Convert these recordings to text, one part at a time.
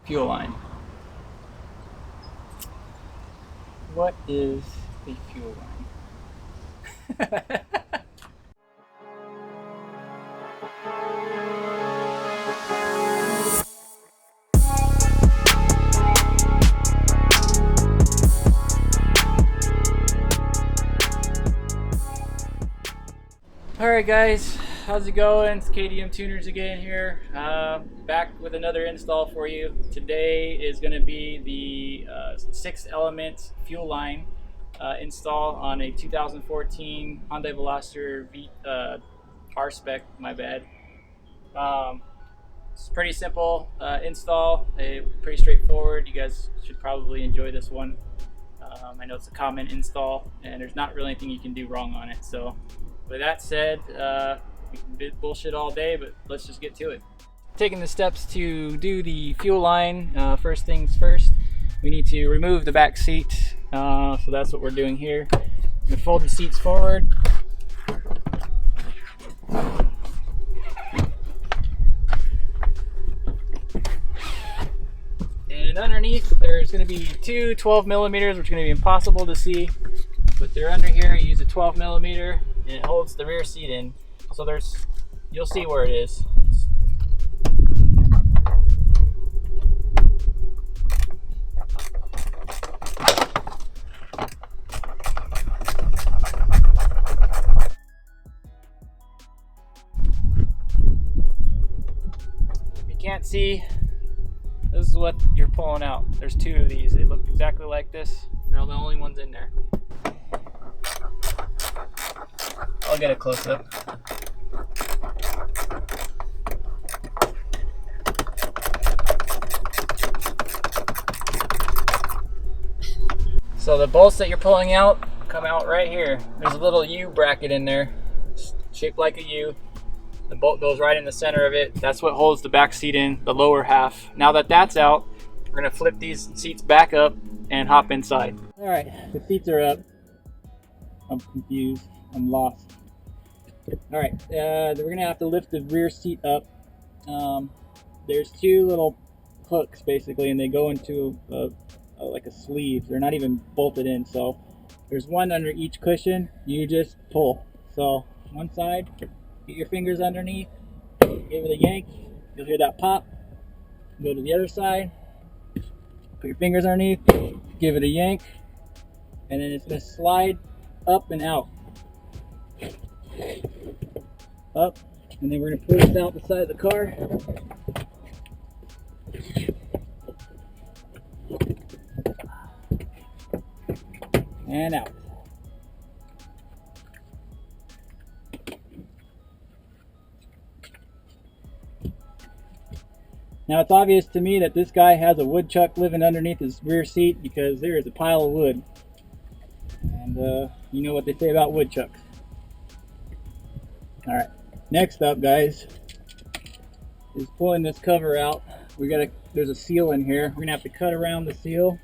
Fuel line. What is a fuel line? Alright guys, how's it going? It's Kdmtuners again here, back with another install for you. Today is going to be the 6-element fuel line install on a 2014 Hyundai Veloster R-Spec, my bad. It's pretty simple install, pretty straightforward. You guys should probably enjoy this one. I know it's a common install and there's not really anything you can do wrong on it. So with that said, we can bullshit all day, but let's just get to it. Taking the steps to do the fuel line, first things first, we need to remove the back seat. So that's what we're doing here. We're gonna fold the seats forward. And underneath there's going to be two 12 millimeters, which are going to be impossible to see, but they're under here. You use a 12 millimeter and it holds the rear seat in. So you'll see where it is. If you can't see, this is what you're pulling out. There's two of these. They look exactly like this. They're the only ones in there. I'll get a close up. So the bolts that you're pulling out come out right here. There's a little U bracket in there, shaped like a U. The bolt goes right in the center of it. That's what holds the back seat in, the lower half. Now that that's out, we're gonna flip these seats back up and hop inside. All right, the seats are up. I'm confused, I'm lost. All right, we're gonna have to lift the rear seat up. There's two little hooks basically, and they go into like a sleeve. They're not even bolted in, so there's one under each cushion. You just pull. So one side, get your fingers underneath, give it a yank, you'll hear that pop. Go to the other side, put your fingers underneath, give it a yank, and then it's going to slide up and out. Up, and then we're going to push it out the side of the car. And out. Now it's obvious to me that this guy has a woodchuck living underneath his rear seat because there is a pile of wood. And you know what they say about woodchucks. Alright, next up guys is pulling this cover out. There's a seal in here. We're gonna have to cut around the seal.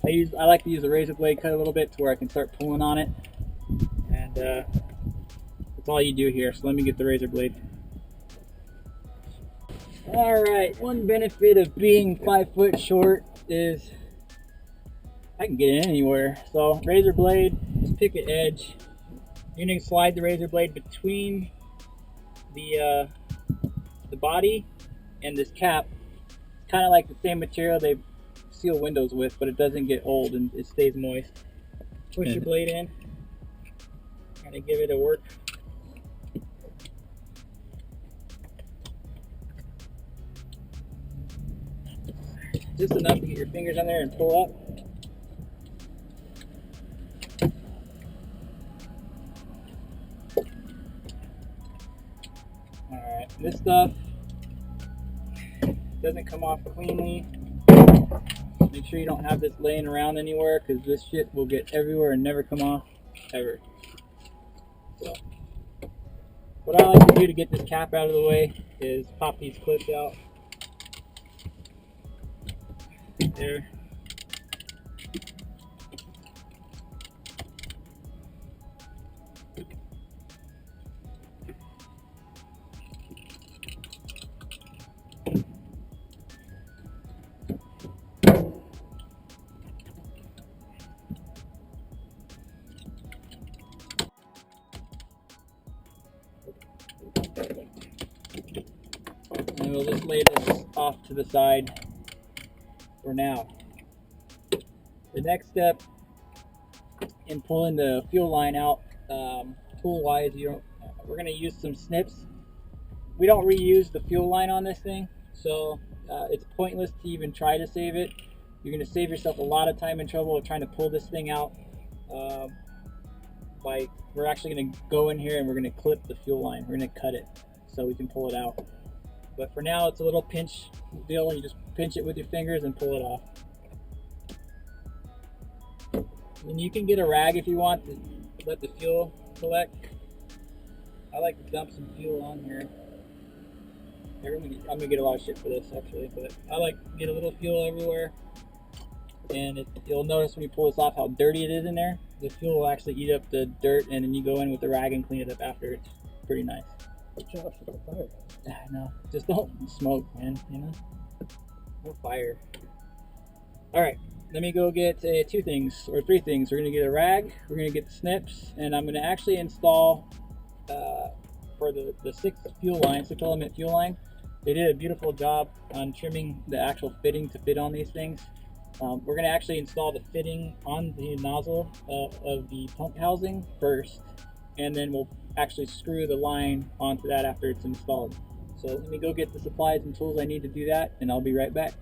I like to use a razor blade, cut a little bit to where I can start pulling on it. And that's all you do here. So let me get the razor blade. Alright, one benefit of being 5 foot short is I can get in anywhere. So razor blade, just pick an edge. You're going to slide the razor blade between the body and this cap. Kind of like the same material they seal windows with, but it doesn't get old and it stays moist. Push your blade in, kind of give it a work. Just enough to get your fingers on there and pull up. Alright, this stuff doesn't come off cleanly. Make sure you don't have this laying around anywhere because this shit will get everywhere and never come off, ever. So, what I like to do to get this cap out of the way is pop these clips out. There. And we'll just lay this off to the side for now. The next step in pulling the fuel line out, tool-wise, we're going to use some snips. We don't reuse the fuel line on this thing, so it's pointless to even try to save it. You're going to save yourself a lot of time and trouble of trying to pull this thing out. We're actually going to go in here and we're going to clip the fuel line. We're going to cut it so we can pull it out. But for now, it's a little pinch deal. You just pinch it with your fingers and pull it off. And you can get a rag if you want to let the fuel collect. I like to dump some fuel on here. I'm gonna get a lot of shit for this actually, but I like to get a little fuel everywhere. And you'll notice when you pull this off how dirty it is in there. The fuel will actually eat up the dirt, and then you go in with the rag and clean it up after. It's pretty nice. Good job for the fire. No, just don't smoke, man. You know, no fire. All right, let me go get two things or three things. We're gonna get a rag. We're gonna get the snips, and I'm gonna actually install for the 6 element fuel line. They did a beautiful job on trimming the actual fitting to fit on these things. We're going to actually install the fitting on the nozzle of the pump housing first, and then we'll actually screw the line onto that after it's installed. So let me go get the supplies and tools I need to do that, and I'll be right back.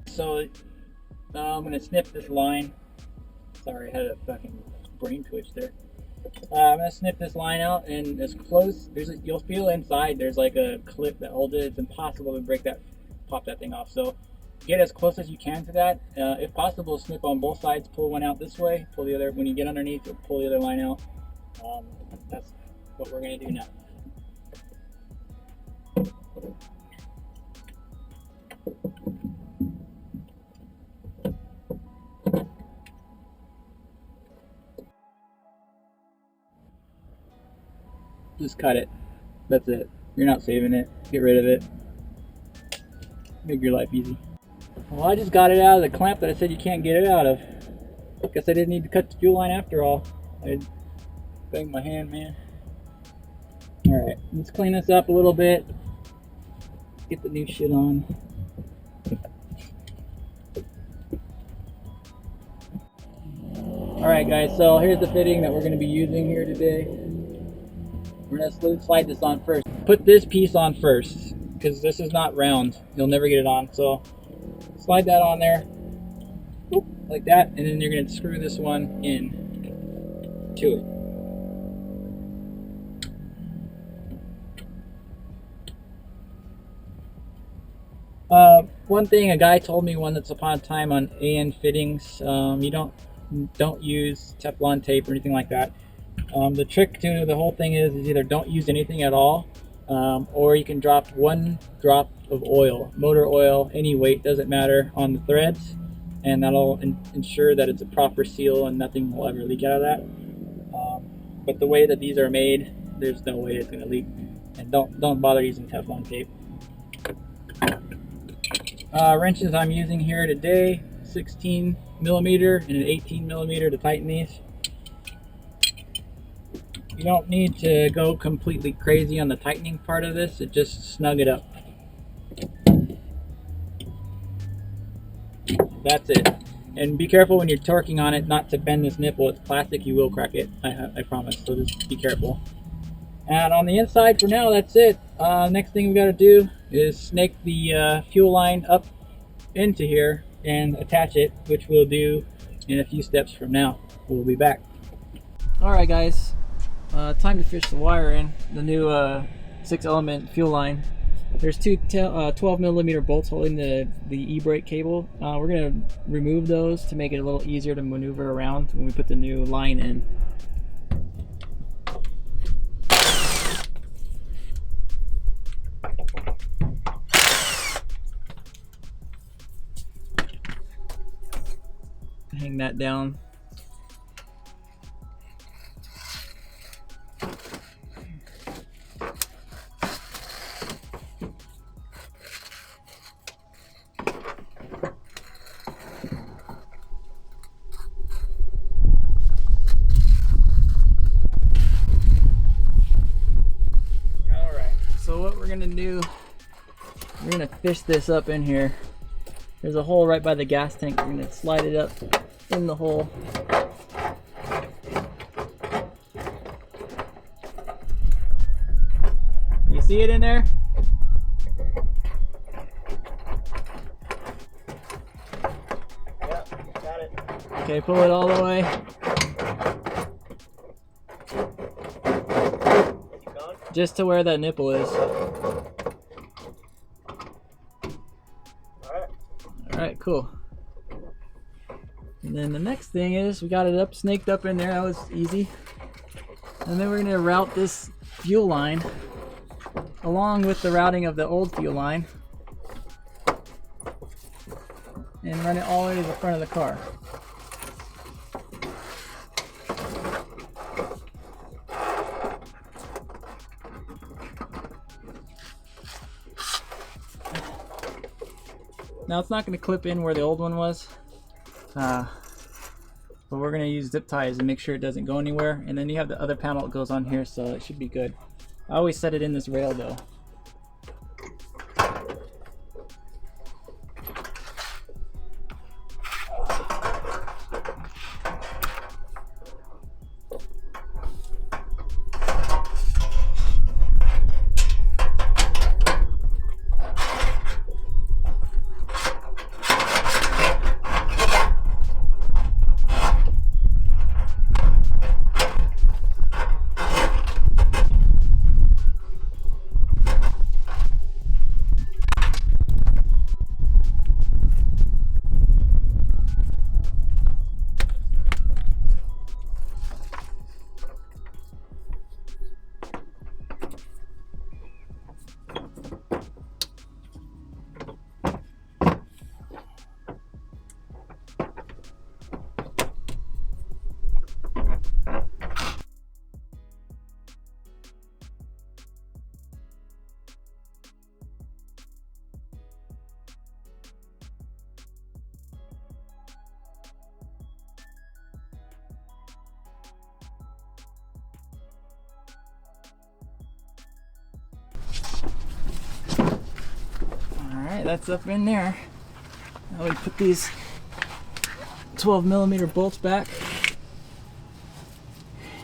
So I'm going to snip this line. Sorry, I had a fucking brain twitch there. I'm gonna snip this line out, and as close, you'll feel inside there's like a clip that holds it. It's impossible to pop that thing off. So get as close as you can to that. If possible, snip on both sides. Pull one out this way. Pull the other. When you get underneath, you'll pull the other line out. That's what we're gonna do now. Just cut it. That's it. You're not saving it. Get rid of it. Make your life easy. Well, I just got it out of the clamp that I said you can't get it out of. Guess I didn't need to cut the fuel line after all. I banged my hand, man. Alright, let's clean this up a little bit. Get the new shit on. Alright guys, so here's the fitting that we're going to be using here today. We're going to slide this on first. Put this piece on first, because this is not round. You'll never get it on. So slide that on there, like that, and then you're going to screw this one in to it. One thing a guy told me once upon a time on AN fittings, you don't use Teflon tape or anything like that. The trick to the whole thing is either don't use anything at all, or you can drop 1 drop of oil, motor oil, any weight, doesn't matter, on the threads, and that'll ensure that it's a proper seal and nothing will ever leak out of that. But the way that these are made, there's no way it's going to leak, and don't bother using Teflon tape. Wrenches I'm using here today, 16 millimeter and an 18 millimeter to tighten these. You don't need to go completely crazy on the tightening part of this, just snug it up. That's it. And be careful when you're torquing on it not to bend this nipple. It's plastic, you will crack it, I promise, so just be careful. And on the inside for now, that's it. Next thing we got to do is snake the fuel line up into here and attach it, which we'll do in a few steps from now. We'll be back. Alright guys, time to fish the wire in the new 6 element fuel line. There's two 12 millimeter bolts holding the e-brake cable. We're going to remove those to make it a little easier to maneuver around when we put the new line in. Hang that down. what we're gonna do, we're gonna fish this up in here. There's a hole right by the gas tank. We're gonna slide it up in the hole. You see it in there? Yeah, got it. Okay, pull it all the way. Just to where that nipple is. Alright, cool. And then the next thing is we got it up, snaked up in there. That was easy. And then we're going to route this fuel line along with the routing of the old fuel line and run it all the way to the front of the car. Now it's not going to clip in where the old one was, but we're going to use zip ties and make sure it doesn't go anywhere. And then you have the other panel that goes on here, so it should be good. I always set it in this rail though. Alright, that's up in there. Now we put these 12mm bolts back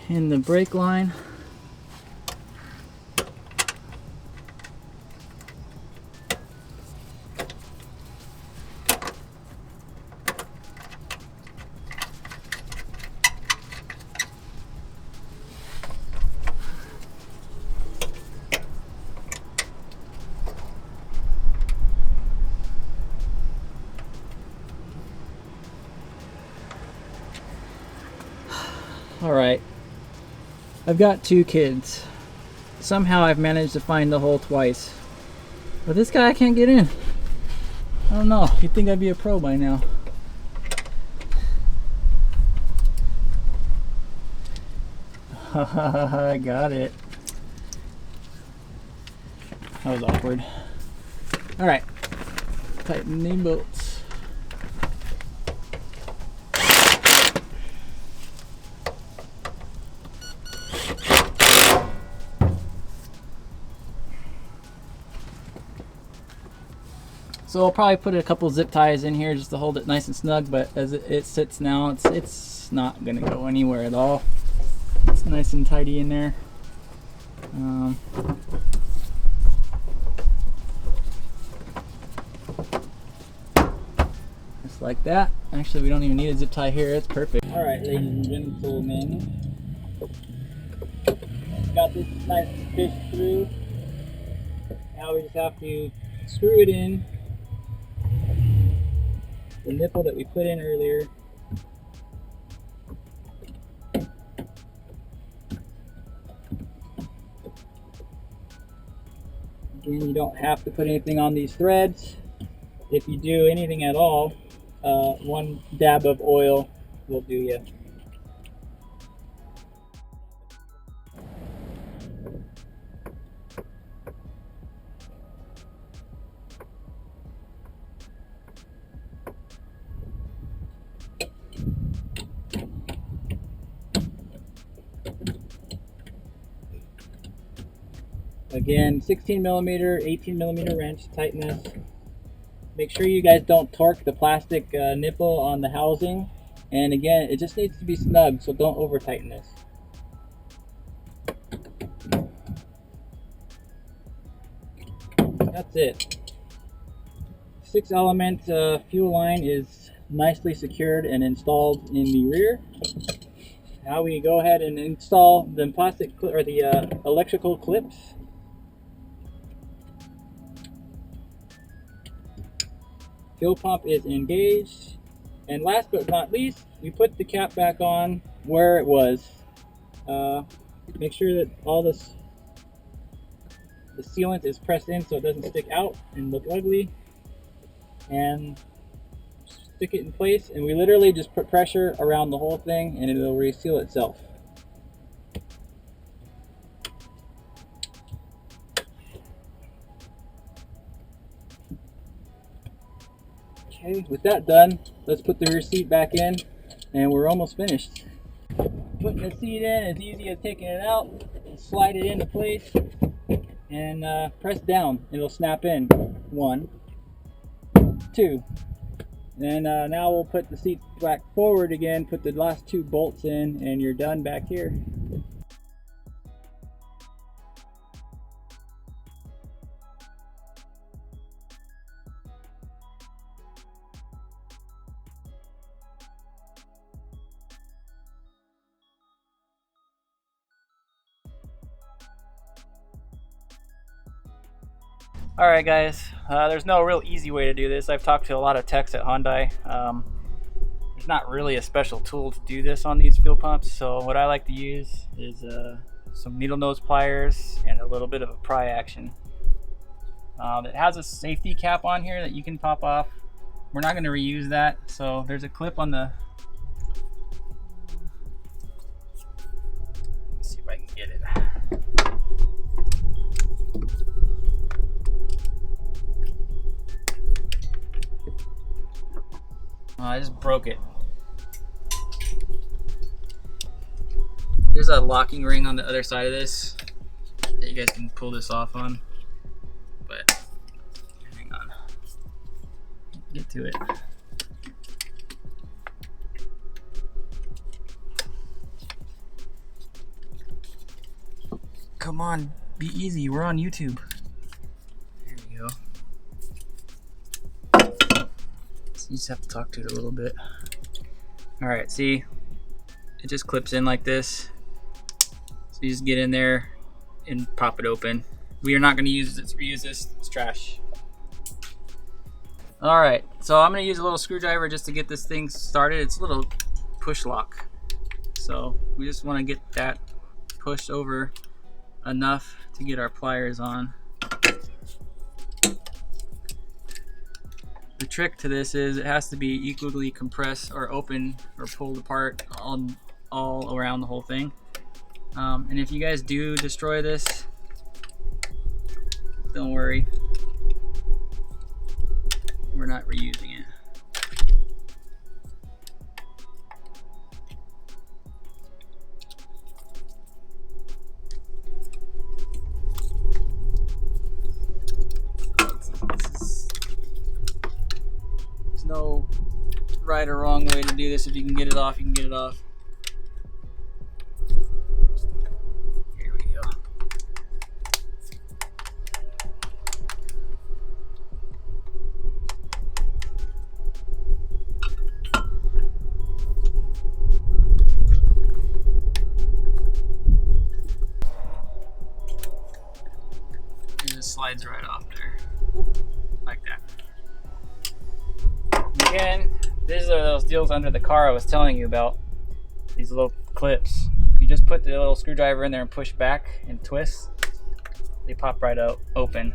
in the brake line. Alright, I've got 2 kids. Somehow I've managed to find the hole twice. But this guy I can't get in. I don't know, you'd think I'd be a pro by now. I got it. That was awkward. Alright, tighten the bolts. So I'll probably put a couple zip ties in here just to hold it nice and snug, but as it sits now, it's not gonna go anywhere at all. It's nice and tidy in there. Just like that. Actually, we don't even need a zip tie here. It's perfect. All right, ladies and gentlemen, got this nice fish through. Now we just have to screw it in. The nipple that we put in earlier. Again, you don't have to put anything on these threads. If you do anything at all, 1 dab of oil will do you. Again, 16 millimeter, 18 millimeter wrench, tightness. Make sure you guys don't torque the plastic nipple on the housing. And again, it just needs to be snug, so don't over tighten this. That's it. 6-element fuel line is nicely secured and installed in the rear. Now we go ahead and install the plastic or the electrical clips. Fuel pump is engaged, and last but not least, we put the cap back on where it was. Make sure that all the sealant is pressed in so it doesn't stick out and look ugly, and stick it in place, and we literally just put pressure around the whole thing and it will reseal itself. Okay, with that done, let's put the rear seat back in, and we're almost finished. Putting the seat in is easy as taking it out. Slide it into place and press down. It'll snap in. 1, 2. And now we'll put the seat back forward again, put the last 2 bolts in, and you're done back here. Alright guys, there's no real easy way to do this. I've talked to a lot of techs at Hyundai. There's not really a special tool to do this on these fuel pumps, so what I like to use is some needle nose pliers and a little bit of a pry action. It has a safety cap on here that you can pop off. We're not going to reuse that, so there's a clip on the... Let's see if I can get it. I just broke it. There's a locking ring on the other side of this that you guys can pull this off on. But hang on. Get to it. Come on, be easy. We're on YouTube. There we go. You just have to talk to it a little bit. Alright, see? It just clips in like this. So you just get in there and pop it open. We are not going to reuse this. It's trash. Alright, so I'm going to use a little screwdriver just to get this thing started. It's a little push lock. So we just want to get that pushed over enough to get our pliers on. The trick to this is it has to be equally compressed or open or pulled apart all around the whole thing. And if you guys do destroy this, don't worry. We're not reusing it. There's no right or wrong way to do this. If you can get it off, you can get it off. Here we go. It just slides right off there, like that. Again, these are those deals under the car I was telling you about. These little clips. You just put the little screwdriver in there and push back and twist. They pop right out open.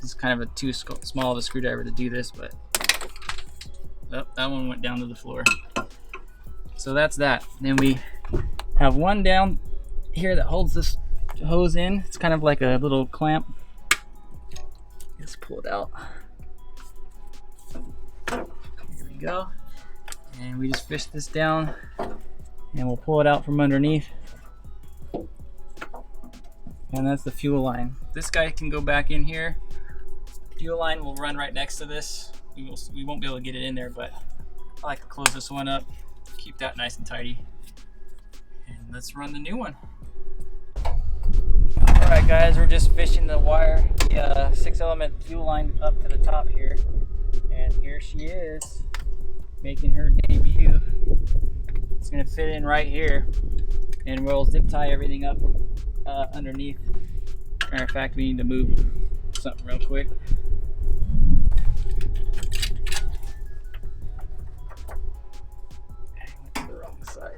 This is kind of too small of a screwdriver to do this, but oh, that one went down to the floor. So that's that. Then we have one down here that holds this hose in. It's kind of like a little clamp. Let's pull it out. Here we go. And we just fish this down and we'll pull it out from underneath. And that's the fuel line. This guy can go back in here. Fuel line will run right next to this. We won't be able to get it in there, but I like to close this one up, keep that nice and tidy. And let's run the new one. All right, guys, we're just fishing the wire, the 6-element fuel line up to the top here. And here she is, making her debut. It's gonna fit in right here, and we'll zip tie everything up underneath. Matter of fact, we need to move something real quick. I went to the wrong side.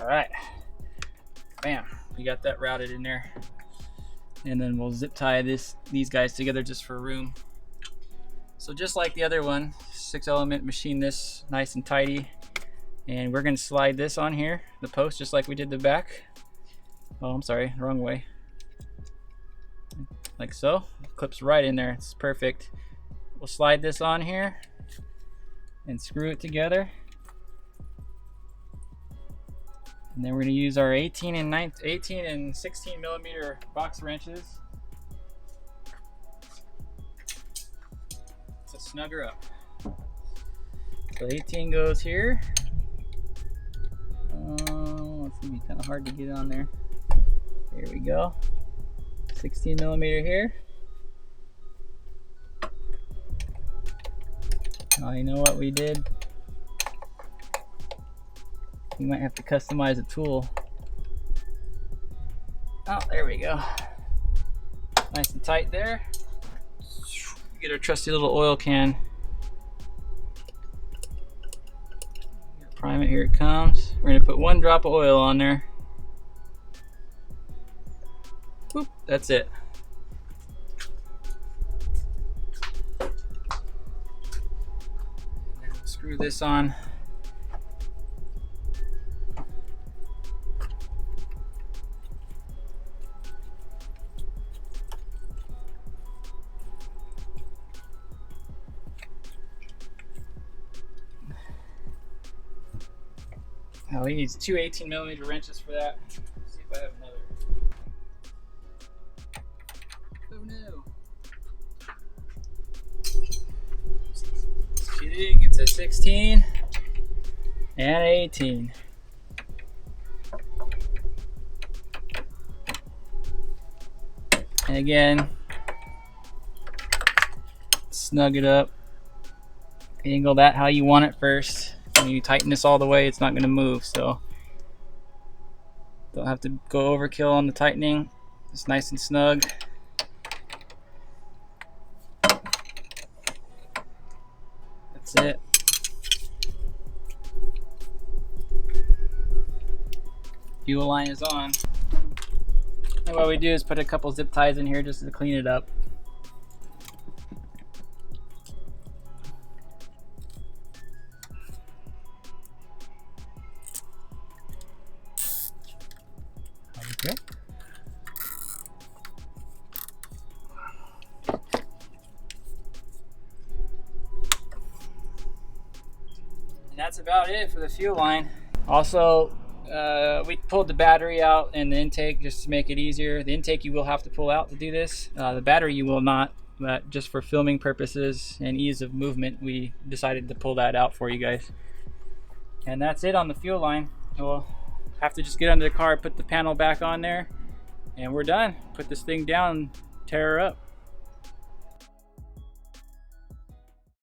All right, bam, we got that routed in there. And then we'll zip tie these guys together just for room. So just like the other one, 6-element, machine this nice and tidy. And we're gonna slide this on here, the post, just like we did the back. Oh, I'm sorry, wrong way. Like so, clips right in there, it's perfect. We'll slide this on here and screw it together. And then we're going to use our 18 and 16 millimeter box wrenches to snug her up. So 18 goes here. It's going to be kind of hard to get on there. There we go. 16 millimeter here. Now you know what we did? You might have to customize a tool. Oh, there we go. Nice and tight there. Get our trusty little oil can. Prime it, here it comes. We're gonna put 1 drop of oil on there. Boop, that's it. And then we'll screw this on. Oh, we need 2 18 millimeter wrenches for that. Let's see if I have another. Oh no. Just kidding, it's a 16 and 18. And again, snug it up. Angle that how you want it first. When you tighten this all the way, it's not going to move, so don't have to go overkill on the tightening. It's nice and snug. That's it. Fuel line is on. And what we do is put a couple zip ties in here just to clean it up. Okay. And that's about it for the fuel line. Also, we pulled the battery out and the intake just to make it easier. The intake you will have to pull out to do this. The battery you will not, but just for filming purposes and ease of movement, we decided to pull that out for you guys. And that's it on the fuel line. We'll have to just get under the car, put the panel back on there, and we're done. Put this thing down, tear her up.